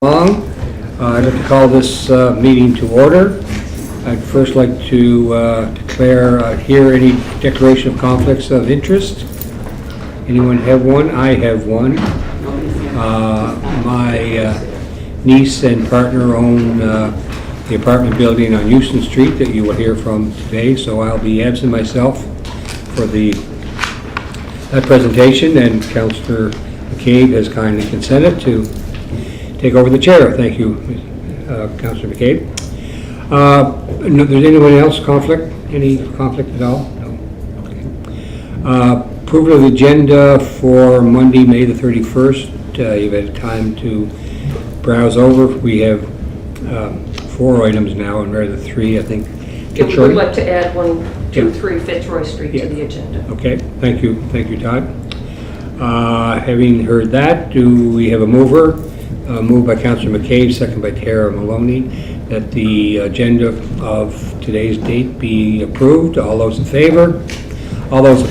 Long. I'd like to call this meeting to order. I'd first like to declare here any declaration of conflicts of interest. Anyone have one? I have one. My niece and partner own the apartment building on Houston Street that you will hear from today, so I'll be absent myself for that presentation, and Councillor McCabe has kindly consented to take over the chair. Thank you, Councillor McCabe. There's anyone else conflict? Any conflict at all? No. Okay. Approval of the agenda for Monday, May the 31st. You've had time to browse over. We have 4 items now, and rather 3, I think. Yeah, we would like to add 1, 2, 3 Fitzroy Street to the agenda. Okay, thank you, Todd. Having heard that, do we have a mover? Moved by Councillor McCabe, second by Tara Maloney, that the agenda of today's date be approved. All those in favor? All those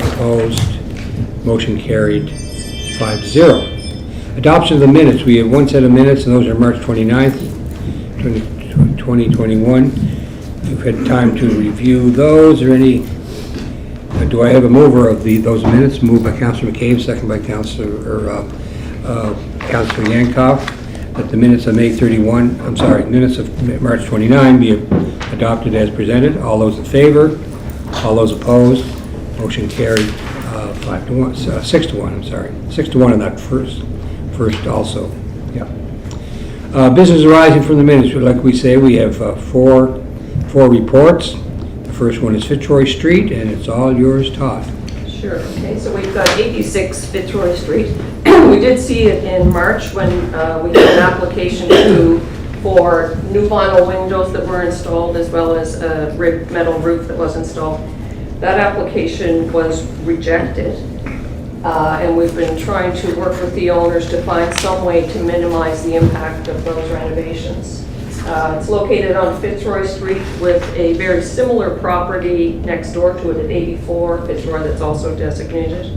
opposed? Motion carried 5-0. Adoption of the minutes. We have one set of minutes, and those are March 29th, 2021. You've had time to review those. Or any? Do I have a mover of those minutes? Moved by Councillor McCabe, second by Councillor Yankoff, that the minutes of minutes of March 29 be adopted as presented. All those in favor? All those opposed? Motion carried 6-1. I'm sorry, 6-1 on that first also. Yeah. Business arising from the minutes. Like we say, we have four reports. The first one is Fitzroy Street, and it's all yours, Todd. Sure. Okay, so we've got 86 Fitzroy Street. We did see it in March when we had an application for new vinyl windows that were installed, as well as a ribbed metal roof that was installed. That application was rejected, and we've been trying to work with the owners to find some way to minimize the impact of those renovations. It's located on Fitzroy Street with a very similar property next door to it at 84 Fitzroy that's also designated.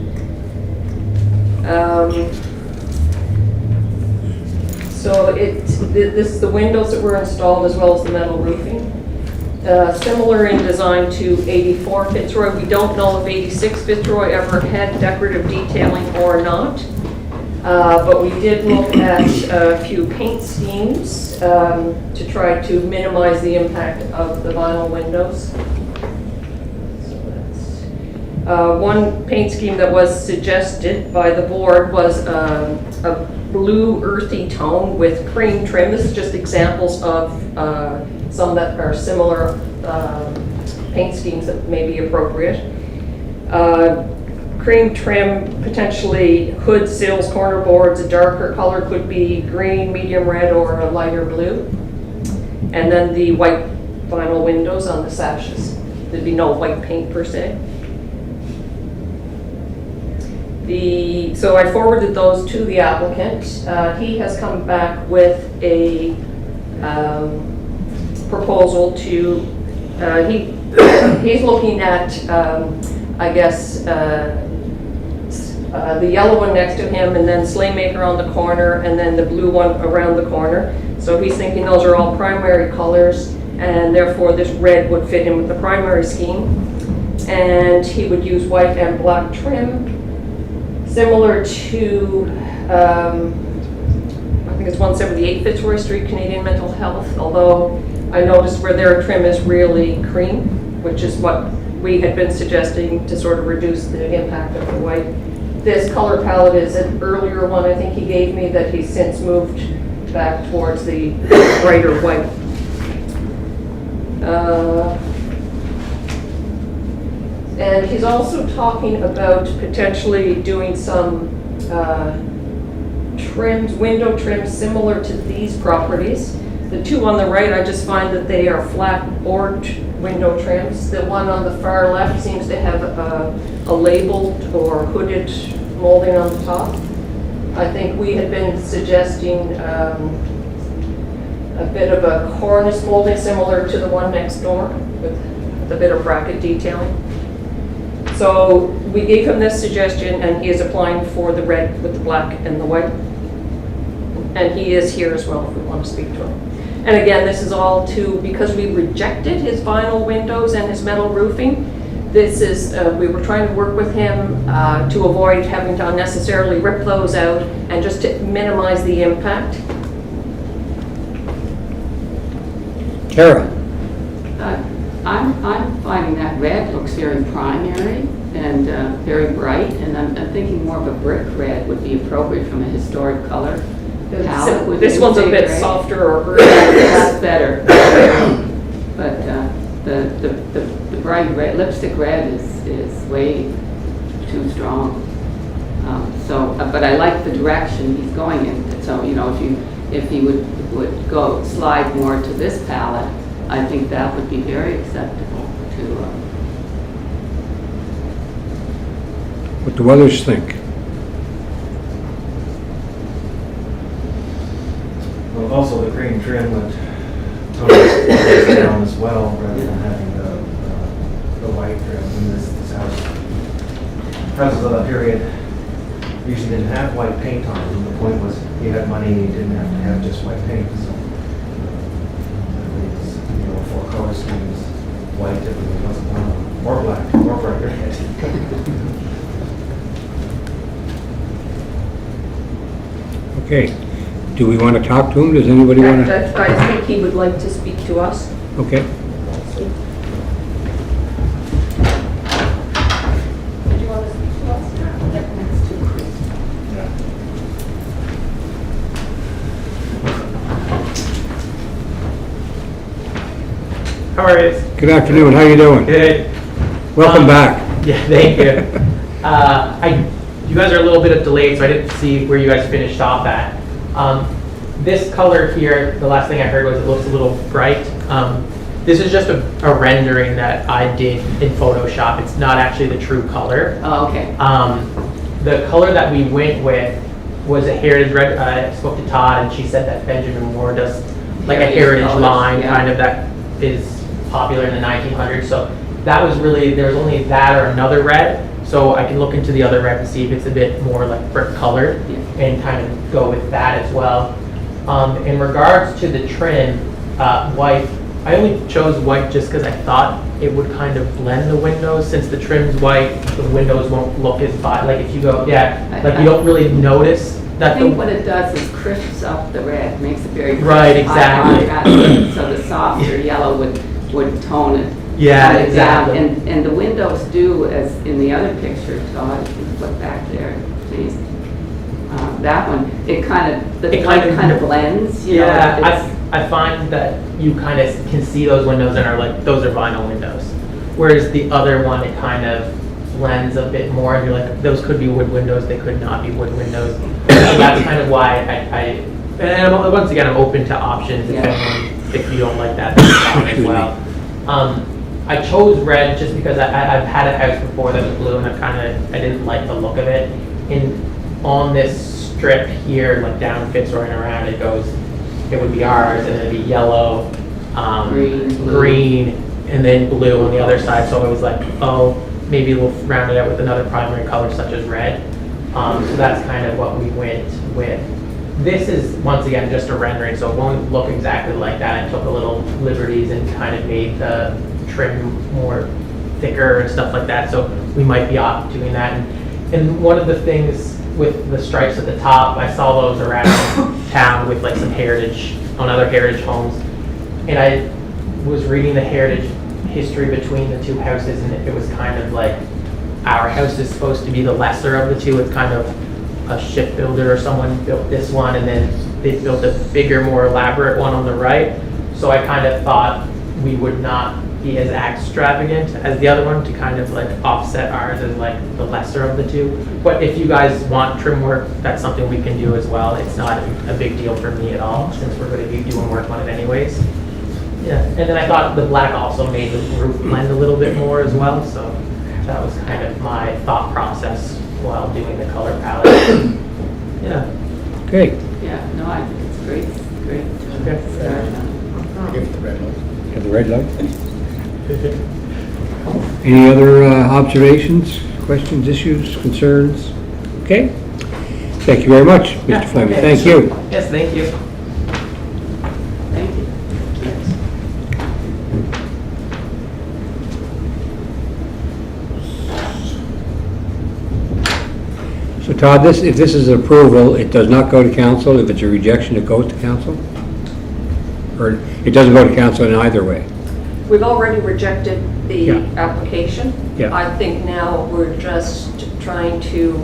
So this is the windows that were installed, as well as the metal roofing. Similar in design to 84 Fitzroy. We don't know if 86 Fitzroy ever had decorative detailing or not. But we did look at a few paint schemes to try to minimize the impact of the vinyl windows. So one paint scheme that was suggested by the board was a blue earthy tone with cream trim. This is just examples of some that are similar paint schemes that may be appropriate. Cream trim, potentially hood, sills, corner boards. A darker color could be green, medium red, or a lighter blue. And then the white vinyl windows on the sashes. There'd be no white paint per se. So I forwarded those to the applicant. He has come back with a proposal to, he's looking at, I guess, the yellow one next to him, and then Slaymaker on the corner, and then the blue one around the corner. So he's thinking those are all primary colors, and therefore this red would fit in with the primary scheme. And he would use white and black trim, similar to, I think it's 178 Fitzroy Street, Canadian Mental Health, although I noticed where their trim is really cream, which is what we had been suggesting to sort of reduce the impact of the white. This color palette is an earlier one I think he gave me that he's since moved back towards the brighter white. And he's also talking about potentially doing some trims, window trims similar to these properties. The two on the right, I just find that they are flat board window trims. The one on the far left seems to have a labeled or hooded molding on the top. I think we had been suggesting a bit of a cornice molding similar to the one next door with a bit of bracket detailing. So we gave him this suggestion, and he is applying for the red with the black and the white. And he is here as well if we want to speak to him. And again, this is all because we rejected his vinyl windows and his metal roofing. This is, we were trying to work with him to avoid having to unnecessarily rip those out and just to minimize the impact. Tara? I'm finding that red looks very primary and very bright, and I'm thinking more of a brick red would be appropriate from a historic color palette. Would This you one's a say, bit Greg? softer or green. That's better. But the bright red, lipstick red is way too strong. But I like the direction he's going in. So, you know, if he would slide more to this palette, I think that would be very acceptable to. What do others think? Well, also the green trim would tone it down as well, rather than having the white trim in this house. Houses of that period usually didn't have white paint on them. The point was he had money and he didn't have to have just white paint. So these, you know, 4 color schemes, white typically wasn't one of them, or black, or bright red. Okay. Do we want to talk to him? Does anybody want to? I think he would like to speak to us. Okay. Did you want to speak to us? That's too quick. How are you? Good afternoon. How you doing? Good. Welcome back. Yeah, thank you. You guys are a little bit delayed, so I didn't see where you guys finished off at. This color here, the last thing I heard was it looks a little bright. This is just a rendering that I did in Photoshop. It's not actually the true color. Oh, okay. The color that we went with was a heritage red. I spoke to Todd, and she said that Benjamin Moore does like a heritage colors, line, yeah. kind of, that is popular in the 1900s. So that was really, there was only that or another red. So I can look into the other red and see if it's a bit more like brick colored, Yeah. and kind of go with that as well. In regards to the trim, white, I only chose white just because I thought it would kind of blend the windows. Since the trim's white, the windows won't look as bright. Like if you go, like you don't really notice I that think what it does is crisps up the red, makes it very Right, crisp, exactly. high contrast, so the softer yellow would tone it. Yeah, tone it down. exactly. And the windows do, as in the other picture, Todd, if you flip back there, please. That one, it kind of, the It light kind of- kind of blends, you know. Yeah, it's- I find that you kind of can see those windows and are like, those are vinyl windows. Whereas the other one, it kind of blends a bit more, and you're like, those could be wood windows, they could not be wood windows. So that's kind of why and once again, I'm open to options if you don't like that, that's fine as well. I chose red just because I've had a house before that was blue, and I didn't like the look of it. And on this strip here, like down Fitzroy and around, it would be ours, and it'd be yellow, green, and then blue on the other side. So I was like, oh, maybe we'll round it out with another primary color such as red. So that's kind of what we went with. This is, once again, just a rendering, so it won't look exactly like that. I took a little liberties and kind of made the trim more thicker and stuff like that. So we might be off doing that. And one of the things with the stripes at the top, I saw those around town with like some heritage, on other heritage homes. And I was reading the heritage history between the two houses, and it was kind of like, our house is supposed to be the lesser of the two. It's kind of a shipbuilder or someone built this one, and then they built a bigger, more elaborate one on the right. So I kind of thought we would not be as extravagant as the other one to kind of like offset ours as like the lesser of the two. But if you guys want trim work, that's something we can do as well. It's not a big deal for me at all, since we're going to be doing work on it anyways. Yeah, and then I thought the black also made the roof blend a little bit more as well, so that was kind of my thought process while doing the color palette. Yeah. Okay. Yeah, no, I think it's great. Okay. Give the red light. Have the red light. Any other observations, questions, issues, concerns? Okay. Thank you very much, Yeah, Mr. Fleming. okay. Thank you. Yes, thank you. Thank you. So Todd, if this is approval, it does not go to council. If it's a rejection, it goes to council? Or it doesn't go to council in either way? We've already rejected the Yeah. application. Yeah. I think now we're just trying to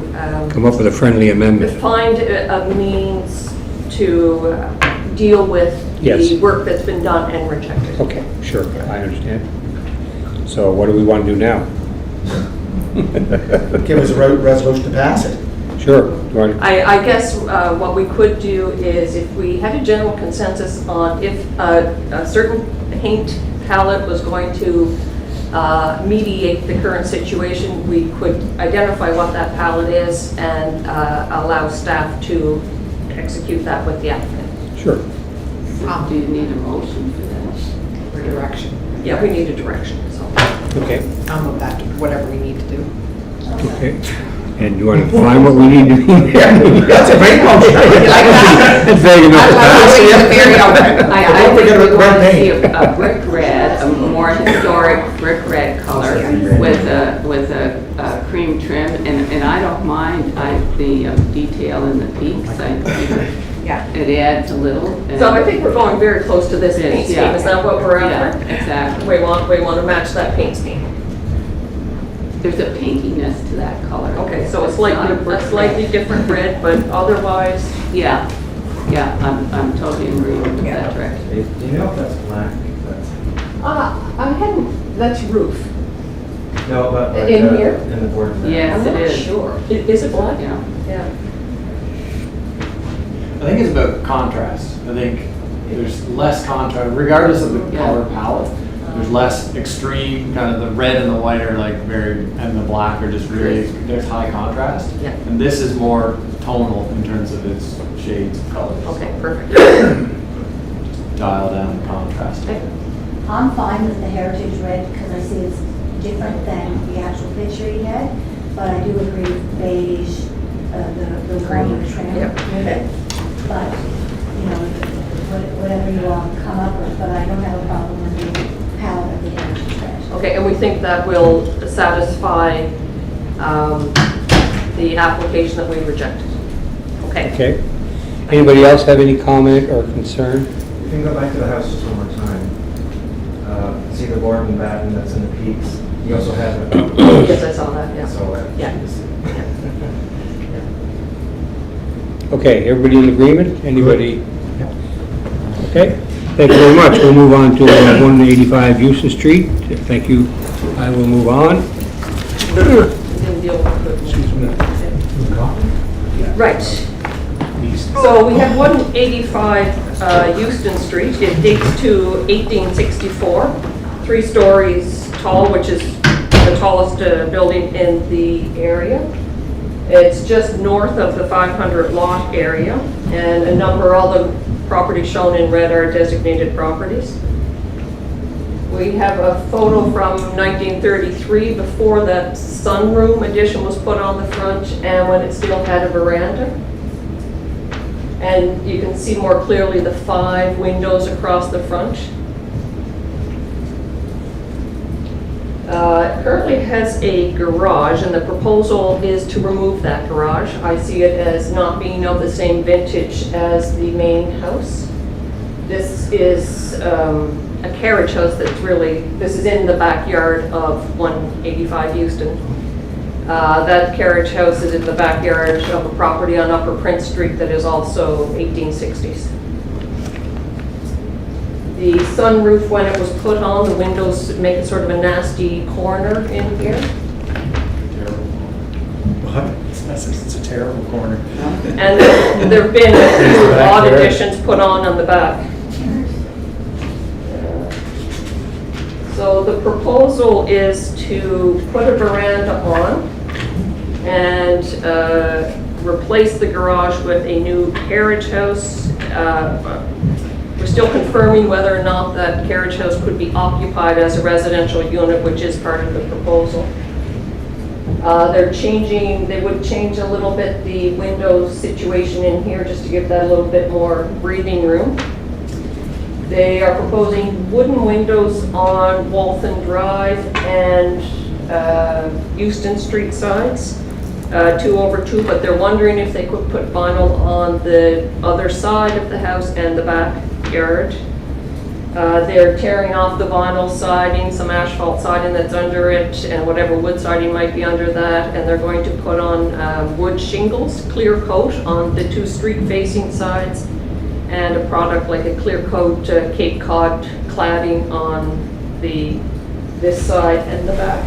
Come up with a friendly amendment. find a means to deal with Yes. the work that's been done and rejected. Okay, sure, I understand. So what do we want to do now? Give us a resolution to pass it. Sure. You want- I guess what we could do is if we had a general consensus on if a certain paint palette was going to mediate the current situation, we could identify what that palette is and allow staff to execute that with the applicant. Sure. Do you need a motion for that? For direction. Yeah, we need a direction, so. Okay, I'm of that, whatever we need to do. okay. And you want to define what we need to do? That's a great motion. That's vague enough. I Don't think forget we about want to red see paint. a brick red, a more historic brick red color with a cream trim, and I don't mind the detail in the peaks. I think Yeah. it adds a little. and- So I think we're going very close to this paint scheme, Yeah. is that what we're after? Yeah, exactly. We want to match that paint scheme. There's a pinkiness to that color. Okay, so It's it's like not a brick slightly red. different red, but otherwise, Yeah, I'm totally in agreement with Yeah. that direction. Do you know if that's black? I hadn't, that's roof. No, but like, In here? in the board. Yes, I'm it not is. sure. Is it black? Yeah. Yeah. I think it's about contrast. I think there's less contrast, regardless of the Yeah. color palette. There's less extreme, kind of the red and the white are like very, and the black are just really, there's high contrast. Yeah. And this is more tonal in terms of its shades of colors. Okay, perfect. Dial down the contrast. Okay. I'm fine with the heritage red because I see it's different than the actual picture he had, but I do agree with beige, the warmer trim Yep. with it. But, you know, whatever you all come up with, but I don't have a problem with the palette of the heritage red. Okay, and we think that will satisfy the application that we rejected. Okay. Okay. Anybody else have any comment or concern? You can go back to the house just one more time. See the board and batten that's in the peaks. You also have it. Yes, I saw that, yeah. So, Yeah. Okay, everybody in agreement? Anybody? Okay, thank you very much. We'll move on to 185 Houston Street. Thank you. I will move on. Didn't deal with it. Excuse me. Right. So we have 185 Houston Street. It dates to 1864, 3 stories tall, which is the tallest building in the area. It's just north of the 500 lot area, and a number of all the properties shown in red are designated properties. We have a photo from 1933 before that sunroom addition was put on the front and when it still had a veranda. And you can see more clearly the 5 windows across the front. It currently has a garage, and the proposal is to remove that garage. I see it as not being of the same vintage as the main house. This is a carriage house that's really, this is in the backyard of 185 Houston. That carriage house is in the backyard of a property on Upper Prince Street that is also 1860s. The sunroof, when it was put on, the windows make it sort of a nasty corner in here. What? It's a terrible corner. And there have been a few odd additions put on the back. So the proposal is to put a veranda on and replace the garage with a new carriage house. We're still confirming whether or not that carriage house could be occupied as a residential unit, which is part of the proposal. They would change a little bit the window situation in here just to give that a little bit more breathing room. They are proposing wooden windows on Walton Drive and Euston Street sides, 2/2, but they're wondering if they could put vinyl on the other side of the house and the backyard. They're tearing off the vinyl siding, some asphalt siding that's under it, and whatever wood siding might be under that, and they're going to put on wood shingles, clear coat on the 2 street-facing sides, and a product like a clear coat Cape Cod cladding on this side and the back.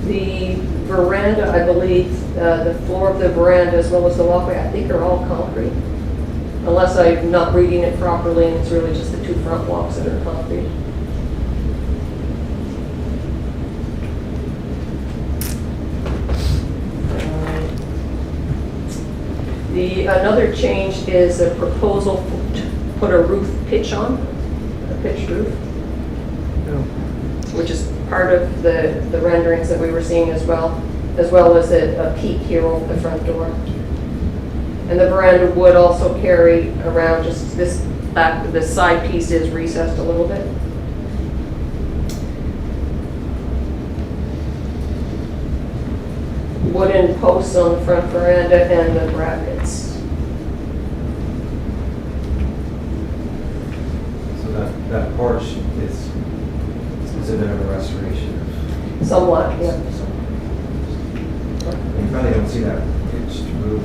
The veranda, I believe, the floor of the veranda as well as the walkway, I think are all concrete. Unless I'm not reading it properly and it's really just the 2 front walks that are concrete. Another change is a proposal to put a roof pitch on, a pitched roof, which is part of the renderings that we were seeing as well as a peak here over the front door. And the veranda would also carry around just this side piece is recessed a little bit. Wooden posts on the front veranda and the brackets. So that porch is a bit of a restoration. Somewhat, yeah. You probably don't see that pitched roof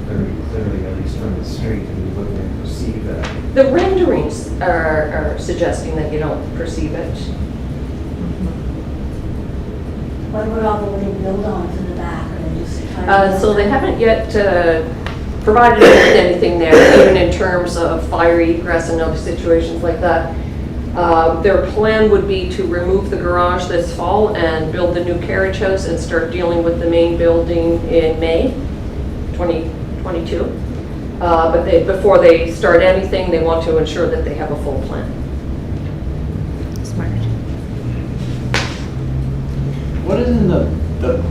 very clearly, at least from the street, and you wouldn't perceive that. The renderings are suggesting that you don't perceive it. What about all the wooden build-ons in the back? Are they just So they haven't yet provided us with anything there, even in terms of fire egress and other situations like that. Their plan would be to remove the garage this fall and build the new carriage house and start dealing with the main building in May 2022. But before they start anything, they want to ensure that they have a full plan. Smart. What is in the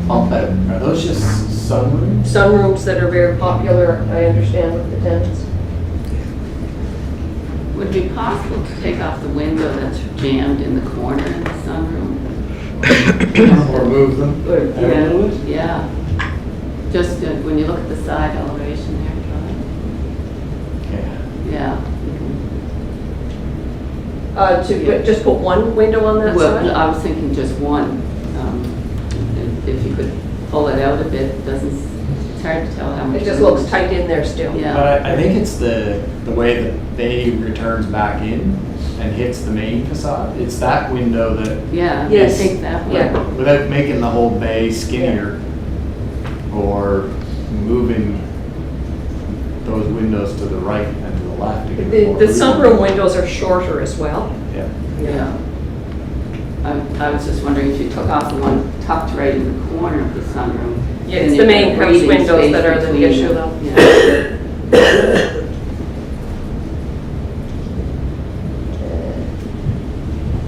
bump out? Are those just sunrooms? Sunrooms that are very popular, I understand, with the tenants. Would it be possible to take off the window that's jammed in the corner in the sunroom? Or move them? Yeah, yeah. Just when you look at the side elevation there, Yeah. yeah. Just put one window on that Well, side? I was thinking just one. If you could pull it out a bit, it's hard to tell how much. It just looks tight in there still. Yeah. But I think it's the way that they returns back in and hits the main facade. It's that window that, Yeah, Yes. I think that one. Yeah. without making the whole bay skinnier or moving those windows to the right and to the left. to give it more The room. sunroom windows are shorter as well. Yeah. Yeah. I was just wondering if you took off the one tucked right in the corner of the sunroom. Yeah, then it's you'd the main have house breathing windows space that are the between issue them. though. Yeah.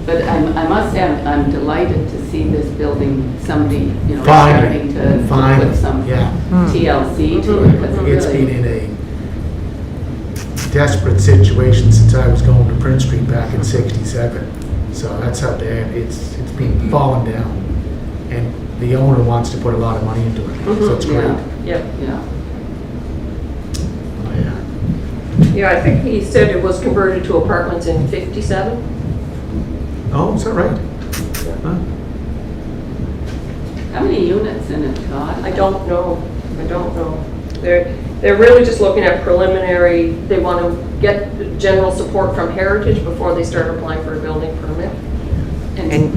But I must say, I'm delighted to see this building, somebody, starting to put some Yeah. TLC to it. 'cause It's really- been in a desperate situation since I was going to Prince Street back in '67. So that's how bad it's been falling down. And the owner wants to put a lot of money into it, so it's great. Yeah, Yep. yeah. Oh, yeah. Yeah, I think he said it was converted to apartments in 57. Oh, is that right? Huh? How many units in it, Todd? I don't know. They're really just looking at preliminary, they want to get general support from Heritage before they start applying for a building permit. And,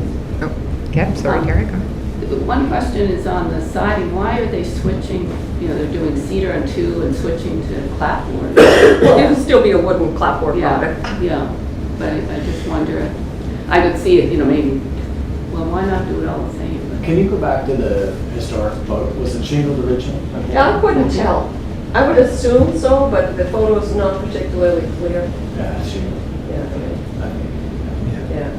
sorry, Gary, go. One question is on the siding, why are they switching, they're doing cedar and two and switching to clapboard? Well, it would still be a wooden clapboard Yeah, product. yeah, but I just wonder, I could see it, maybe, well, why not do it all the same? Can you go back to the historic photo? Was it shingled originally? Yeah, I couldn't tell. I would assume so, but the photo is not particularly clear. Yeah, she, Yeah, yeah.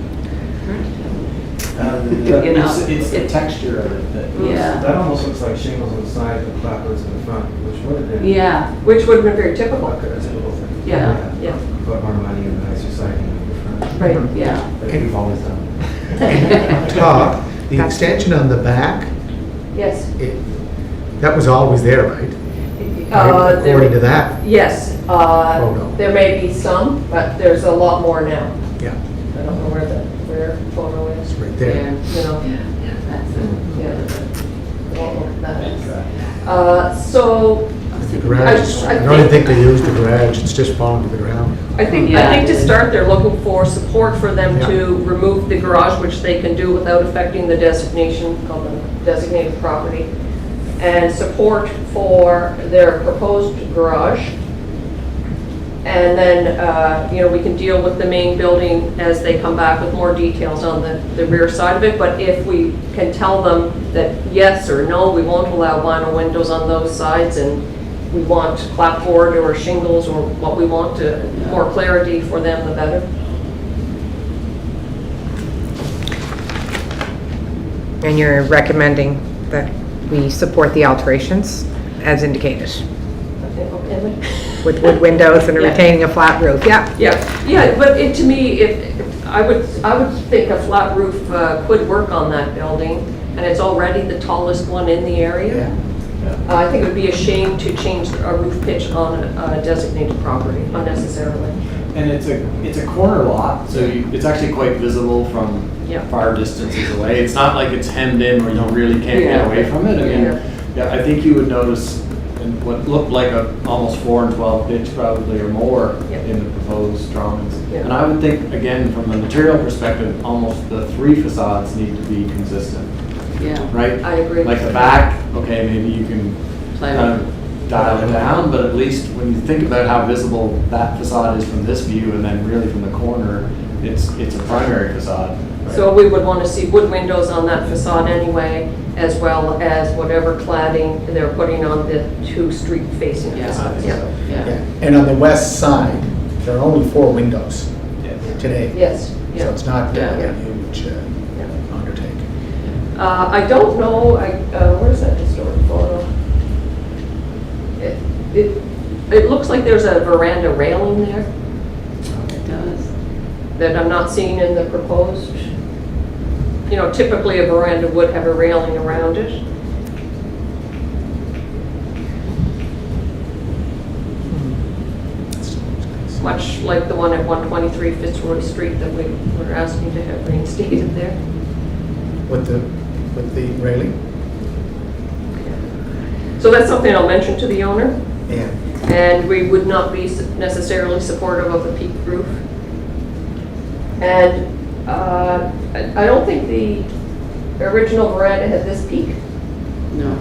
You know, it's the texture of it that. Yeah. That almost looks like shingles on the side and clapboards in the front, which would have been. Yeah, Which would have been very typical. Like a typical thing. Yeah, yeah. Put more money in the nicer siding in the front, Right. yeah. like we've always done. Top, the extension on the back, Yes. that was always there, right? According to that, Yes, Photo. there may be some, but there's a lot more now. yeah, I don't know where photo is, it's right Yeah, there. you know, that's it. yeah. I won't look at that. So, The garage, I don't even think they used the garage, it's just fallen to the ground. I think to start, they're looking for support for them to remove the garage, which they can do without affecting the designation of the designated property, and support for their proposed garage. And then, we can deal with the main building as they come back with more details on the rear side of it. But if we can tell them that yes or no, we won't allow vinyl windows on those sides, and we want clapboard or shingles or what we want to, more clarity for them, the better. And you're recommending that we support the alterations as indicated, Okay. with wood windows and Yeah. retaining a flat roof, yeah. Yeah, but to me, I would think a flat roof could work on that building, and it's already the tallest one in the area. I think it would be a shame to change a roof pitch on a designated property unnecessarily. And it's a corner lot, so it's actually quite visible from Yeah. far distances away. It's not like it's hemmed in where you really can't Yeah. get away from it. I mean, Yeah. yeah, I think you would notice in what looked like a almost 4 and 12 pitch probably or more Yeah. in the proposed drawings. Yeah. And I would think, again, from a material perspective, almost the 3 facades need to be consistent, Yeah. right? I agree. Like the back, okay, maybe you can Play kind with of dial it down, but at least when you think about how visible that facade is from this view and then really from the corner, it's a primary facade. right? So we would want to see wood windows on that facade anyway, as well as whatever cladding they're putting on the 2 street-facing Yeah. facades. Yeah. Yeah. And on the west side, there are only 4 windows today. Yes, So yeah. it's not a Yeah. huge undertaking. I don't know, where's that historic photo? It looks like there's a veranda railing there It does. that I'm not seeing in the proposed. Typically a veranda would have a railing around it. Much like the one at 123 Fitzroy Street that we were asking to have reinstated there. With the railing? So that's something I'll mention to the owner, Yeah. and we would not be necessarily supportive of a peak roof. And I don't think the original veranda had this peak. No.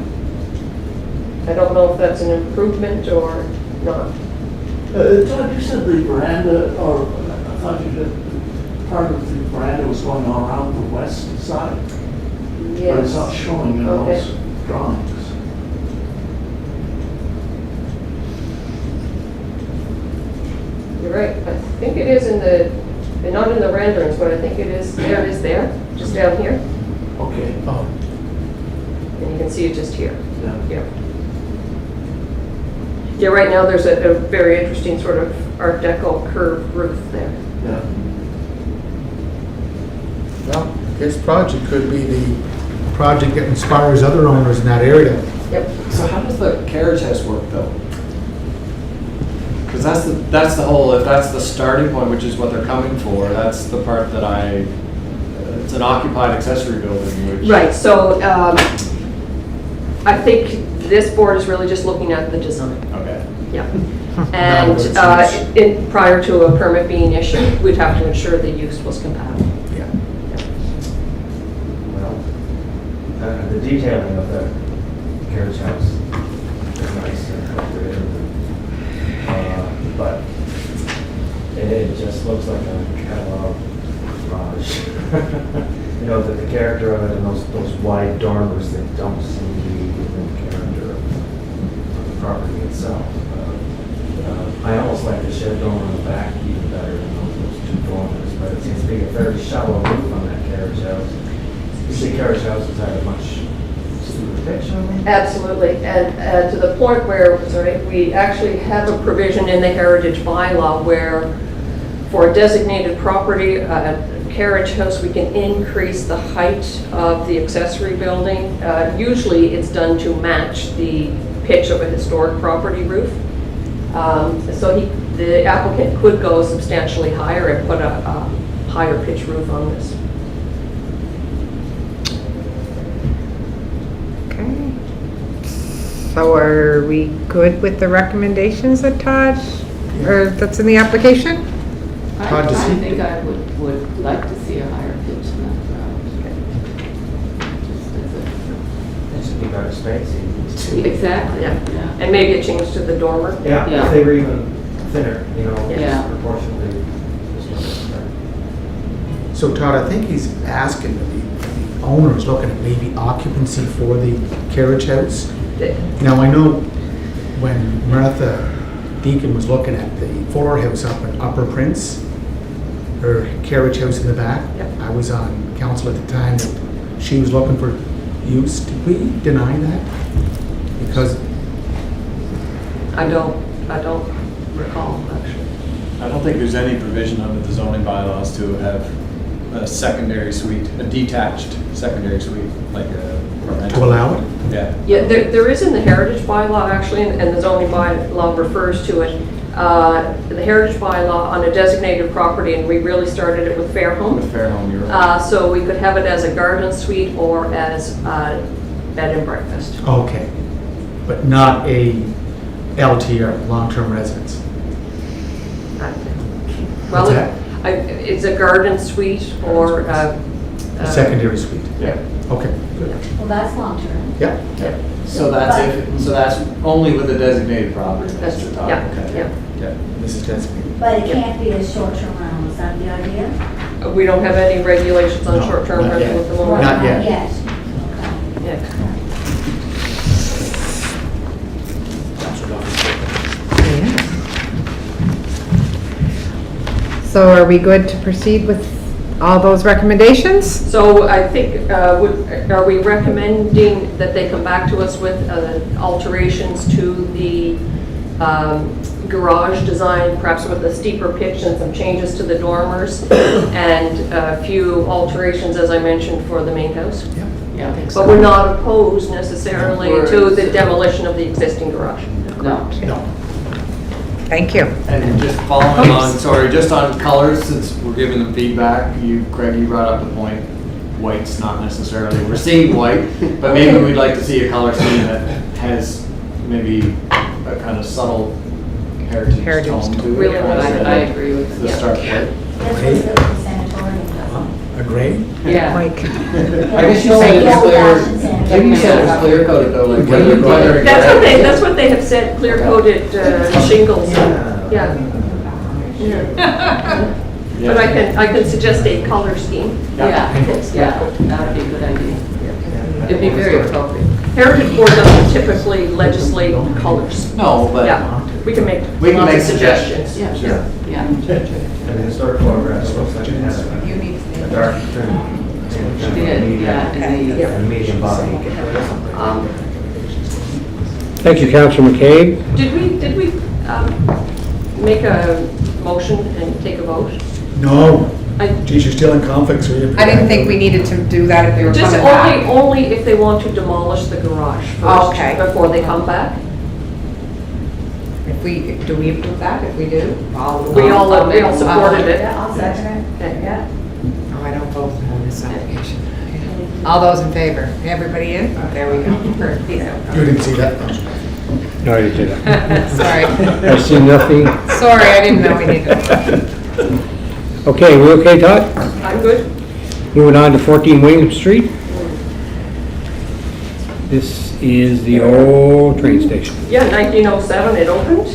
I don't know if that's an improvement or not. Todd, you said the veranda, or I thought you said part of the veranda was going all around the west side, but it's not showing in Okay. those drawings. You're right. I think it is not in the renderings, but I think it is there, just down here. Okay, Oh, And you can see it just here. yeah. Yeah. Yeah, right now there's a very interesting sort of Art Deco curved roof there. Yeah. well, this project could be the project that inspires other owners in that area. Yep. So how does the carriage house work though? Because that's the whole, if that's the starting point, which is what they're coming for, that's the part that it's an occupied accessory building, which. Right, so I think this board is really just looking at the design. Okay. Yeah. Not And what it's prior to a permit being issued, we'd have to ensure the use was compatible. Yeah. Well, the detailing of the carriage house is nice and appropriate. But it just looks like a catalog garage. The character of it and those wide dormers that don't seem to be within character of the property itself. I almost like the shed dormer on the back even better than those two dormers, but it seems to be a very shallow roof on that carriage house. You see carriage houses have a much steeper pitch on them? Absolutely, and to the point where, we actually have a provision in the heritage bylaw where for a designated property, a carriage house, we can increase the height of the accessory building. Usually it's done to match the pitch of a historic property roof. So the applicant could go substantially higher and put a higher pitch roof on this. Okay. So are we good with the recommendations that Todd, or that's in the application? Todd, does I he- think I would like to see a higher pitch than that garage. It should be better spacing. Exactly, Yeah. yeah. And maybe a change to the dormer. Yeah, Yeah. if they were even thinner, Yeah. proportionally. So Todd, I think he's asking, the owner is looking at maybe occupancy for the carriage house. Now, I know when Martha Deacon was looking at the Fuller House up in Upper Prince, her carriage house in the back, Yep. I was on council at the time that she was looking for use. Did we deny that? Because, I don't recall, actually. I don't think there's any provision under the zoning bylaws to have a secondary suite, a detached secondary suite, like a. to allow it? Yeah. Yeah, there is in the heritage bylaw, actually, and the zoning bylaw refers to it. The heritage bylaw on a designated property, and we really started it with Fair Home. With Fair Home, you're right. So we could have it as a garden suite or as bed and breakfast. Okay, but not a LTR, long-term residence? Well, What's that? it's a garden suite or A secondary suite? Yeah. Okay, good. Well, that's long-term. Yeah, So that's only with a designated property. That's, Mr. Todd. yeah, Okay. yeah. Yeah. this is designated. But it can't be a short-term rental, is that the idea? We don't have any regulations on No, short-term not rental yet. at the moment. Not yet. Okay. Yeah. So are we good to proceed with all those recommendations? So I think, are we recommending that they come back to us with alterations to the garage design, perhaps with a steeper pitch and some changes to the dormers, and a few alterations, as I mentioned, for the main house? Yeah, I think But so. we're not opposed necessarily We're- to the demolition of the existing garage. No. No. Thank you. And just following on, sorry, just on colors, since we're giving them feedback, Craig, you brought up the point, white's not necessarily, we're seeing white, but maybe we'd like to see a color scheme that has maybe a kind of subtle heritage Heritage tone to it. Really, I agree with The you. start Yeah. white. That's what the sanatorium does. A gray? Yeah. Mike? I guess you said it was clear, maybe you said it was clear coated though, like whether. That's what they have said, clear coated shingles. Yeah. But I can suggest a color scheme. Yeah, that would be a good idea. It'd be very appropriate. Heritage Board doesn't typically legislate colors. No, but. Yeah, we can make We can lots of make suggestions. Yeah, Sure. yeah. And the historic photographs looks like it has a dark trim. She did, yeah. And medium body. Thank you, Councilor McCabe. Did we make a motion and take a vote? No. I- Geez, you're still in conflict, so you. I didn't think we needed to do that if they were Just coming back. only if they want to demolish the garage first, Okay. before they come back. Do we approve that? If we do? We all supported it. Yeah, I'll second it. Okay. Yeah. Oh, I don't vote on this application. All those in favor? Everybody in? There we go. You didn't see that? No, you did not. Sorry. I see nothing. Sorry, I didn't know we needed. Okay, we okay, Todd? I'm good. Moving on to 14 William Street. This is the old train station. Yeah, 1907 it opened.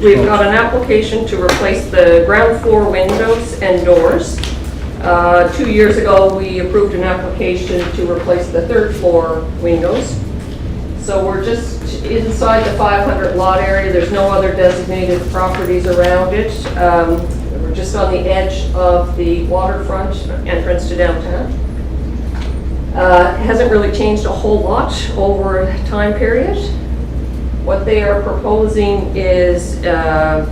We've got an application to replace the ground floor windows and doors. 2 years ago, we approved an application to replace the third floor windows. So we're just inside the 500 lot area. There's no other designated properties around it. We're just on the edge of the waterfront entrance to downtown. Hasn't really changed a whole lot over a time period. What they are proposing is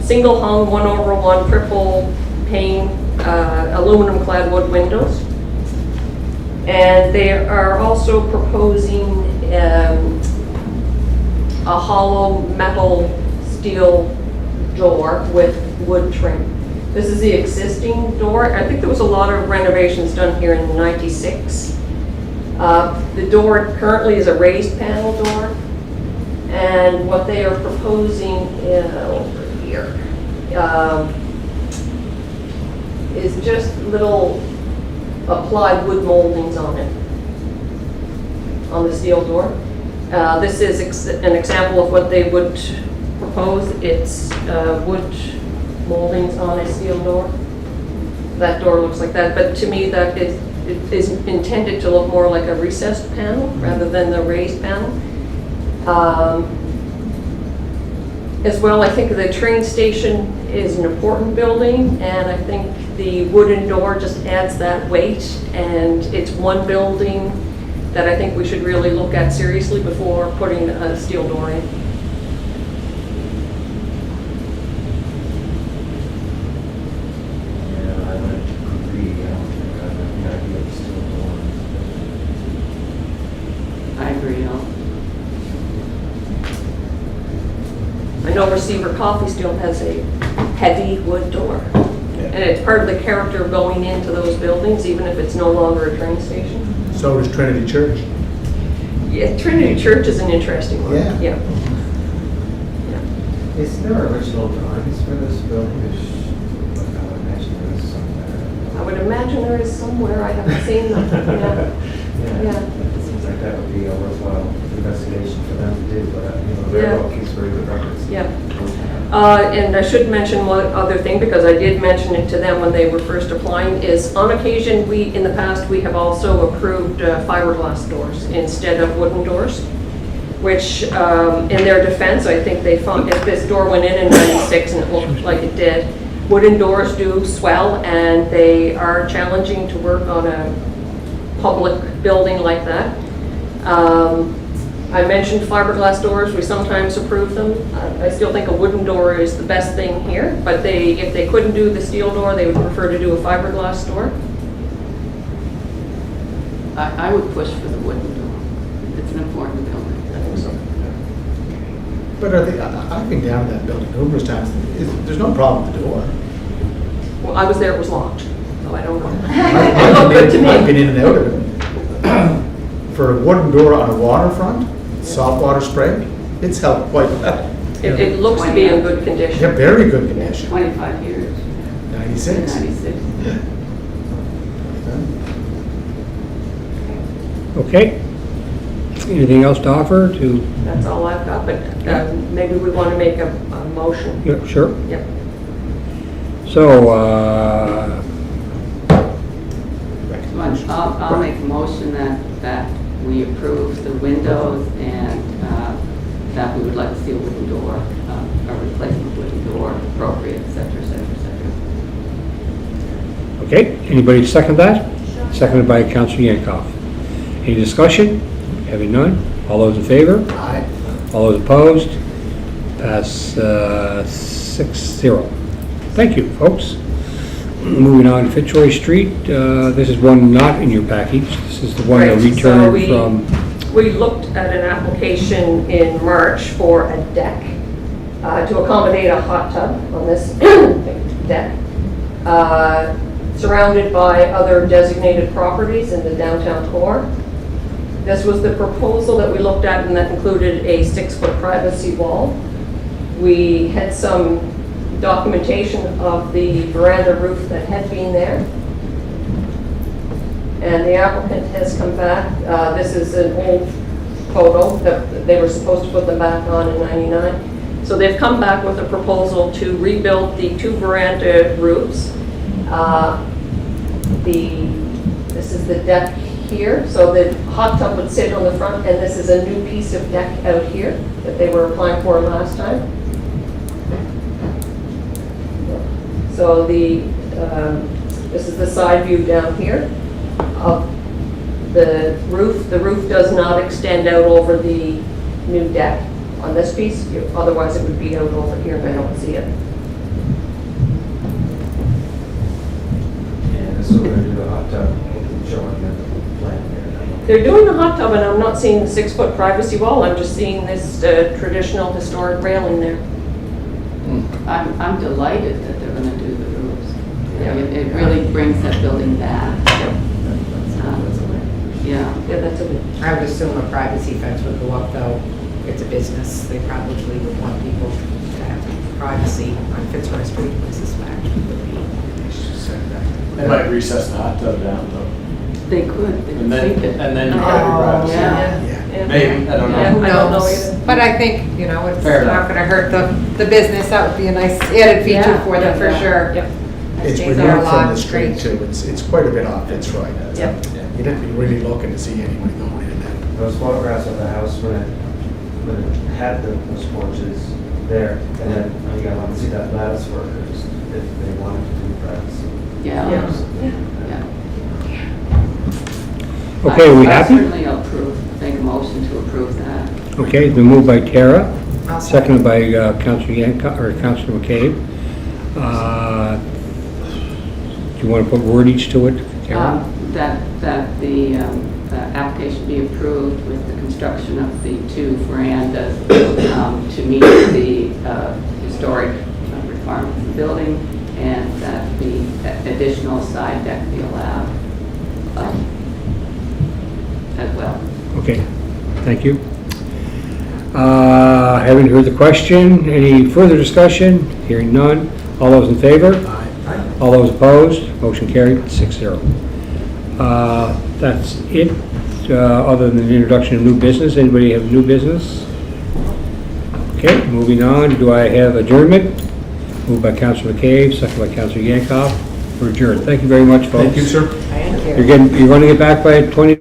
single hung 1/1 triple pane aluminum clad wood windows. And they are also proposing a hollow metal steel door with wood trim. This is the existing door. I think there was a lot of renovations done here in '96. The door currently is a raised panel door. And what they are proposing over here is just little applied wood moldings on it, on the steel door. This is an example of what they would propose. It's wood moldings on a steel door. That door looks like that, but to me that is intended to look more like a recessed panel rather than the raised panel. As well, I think the train station is an important building, and I think the wooden door just adds that weight, and it's one building that I think we should really look at seriously before putting a steel door in. Yeah, I would agree. I don't think I have the idea of still going. I agree, Al. I know Receiver Coffee still has a heavy wood door, and it's part of the character of going into those buildings, even if it's no longer a train station. So does Trinity Church. Yeah, Trinity Church is an interesting one. Yeah. Yeah. Is there original drawings for this building? I would imagine there is somewhere. I would imagine there is somewhere. I haven't seen them. Yeah. Yeah. It seems like that would be a worthwhile investigation for them to do, but, very Yeah. well keeps very good records. Yeah. And I should mention one other thing, because I did mention it to them when they were first applying, is on occasion, in the past, we have also approved fiberglass doors instead of wooden doors, which, in their defense, I think they found, if this door went in '96 and it looked like it did, wooden doors do swell, and they are challenging to work on a public building like that. I mentioned fiberglass doors, we sometimes approve them. I still think a wooden door is the best thing here, but if they couldn't do the steel door, they would prefer to do a fiberglass door. I would push for the wooden door. It's an important building. I think so. But I've been down to that building numerous times. There's no problem with the door. Well, I was there, it was locked, so I don't know. I've It looked good to I've been me. in and out of it. For a wooden door on a waterfront, salt water spray, it's held quite well. It looks to be in good condition. Yeah, very good condition. 25 years. 96. 96. Okay. Anything else to offer to, That's all I've got, but maybe we want to make a motion. yeah, sure. Yep. So, I'll make a motion that we approve the windows and that we would like to see a wooden door, a replacement wooden door, appropriate, et cetera, et cetera, et cetera. okay, anybody second that? Seconded by Councilor Yankoff. Any discussion? Having none, all those in favor? Aye. All those opposed? Pass 6-0. Thank you, folks. Moving on to Fitzroy Street, this is one not in your package. This is the one that Right, so returned from, we looked at an application in March for a deck to accommodate a hot tub on this deck, surrounded by other designated properties in the downtown core. This was the proposal that we looked at, and that included a 6-foot privacy wall. We had some documentation of the veranda roof that had been there. And the applicant has come back. This is an old photo that they were supposed to put them back on in '99. So they've come back with a proposal to rebuild the 2 veranda roofs. This is the deck here, so the hot tub would sit on the front, and this is a new piece of deck out here that they were applying for last time. So this is the side view down here of the roof. The roof does not extend out over the new deck on this piece, otherwise it would be out over here, and I don't see it. And this is what we're gonna do the hot tub, showing the plan there. They're doing the hot tub, and I'm not seeing the 6-foot privacy wall, I'm just seeing this traditional historic railing there. I'm delighted that they're gonna do the roofs. Yeah. It really brings that building back. Yeah. Yeah, that's a bit. I would assume a privacy fence would go up, though. It's a business, they probably would want people to have privacy on Fitzroy Street, I suspect would be. They might recess the hot tub down though. They could, they could And then, sink it. and then you Oh, gotta be yeah. Yeah. Maybe, I don't know. Yeah, Who I don't know knows? either. But I think, you know, it's Fair not enough. gonna hurt the business, that would be a nice added feature Yeah, for them, for yeah. sure. Yep. It's These are a removed from lot the street straight. too, it's quite a bit off Fitzroy. Yep. You'd have to be really looking to see anybody going in and out. Those photographs of the house when it had those porches there, and then you gotta want to see that lattice work, or just if they wanted to do privacy. Yeah. Yeah. Yeah. Okay, we I happy? certainly approve, make a motion to approve that. Okay, it's been moved by Tara, I'll seconded by Councilor Yankoff, or Councilor McCabe. Do you want to put wordage to it, Tara? That the application be approved with the construction of the 2 verandas to meet the historic requirements of the building, and that the additional side deck be allowed as well. Okay, thank you. Having heard the question, any further discussion? Hearing none. All those in favor? All those opposed? Motion carried, 6-0. That's it, other than the introduction of new business. Anybody have new business? Okay, moving on. Do I have adjournment? Moved by Councilor McCabe, second by Councilor Yankoff. We're adjourned. Thank you very much, folks. Thank you, sir. Thank you. You're running it back by 20...